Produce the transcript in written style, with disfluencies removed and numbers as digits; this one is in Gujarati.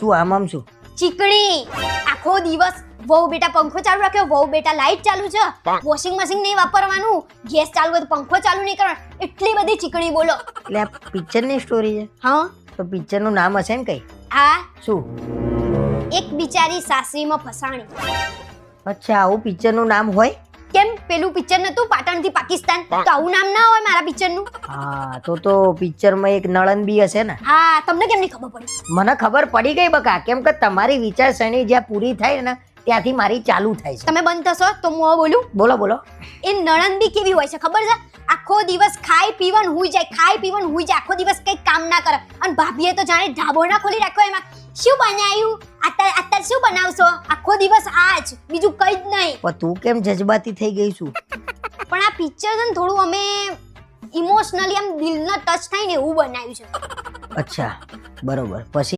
શું આમ શું? ચીકણી. આખો દિવસ વહુ બેટા પંખો ચાલુ રાખ્યો, વહુ બેટા લાઈટ ચાલુ છે, વોશિંગ મશીન નહીં વાપરવાનું, ગેસ ચાલુ હોય તો પંખો ચાલુ નહીં કરવાનો, એટલી બધી ચીકણી બોલો. એટલે આ પિક્ચરની સ્ટોરી છે? હા. તો પિક્ચરનું નામ હશે ને કઈ? હા. શું? એક બિચારી સાસરીમાં ફસાણી. અચ્છા, આવું પિક્ચરનું નામ હોય? કેમ પેલું પિક્ચર નતું પાટણથી પાકિસ્તાન, તો આવું નામ ના હોય મારા પિક્ચરનું? હા, તો પિક્ચરમાં એક નળન બી હશે ને? હા, તમને કેમ નહીં ખબર પડી? મને ખબર પડી ગઈ બકા, કેમ કે તમારી વિચારસરણી જ્યાં પૂરી થાય ને ત્યાંથી મારી ચાલુ થાય છે. તમે બંધ થશો તો હું હવે બોલું? બોલો બોલો. એ નણંદ બી કેવી હોય છે ખબર છે? આખો દિવસ ખાઈ પીવન હુઈ જાય, ખાઈ પીવન હુઈ જાય, આખો દિવસ કઈ કામ ના કરે. અને ભાભીએ તો જાણે ઢાબો ના ખોલી રાખ્યો, એમાં શું બનાવ્યું, અત્યારે શું બનાવશો, આખો દિવસ આ જ, બીજું કઈ જ નહીં. પણ તું કેમ જજબાતી થઈ ગઈ છું? પણ આ પિક્ચર છે ને થોડું અમે ઇમોશનલી આમ દિલનો ટચ થાય ને એવું બનાવ્યું છે. અચ્છા, બરોબર. પછી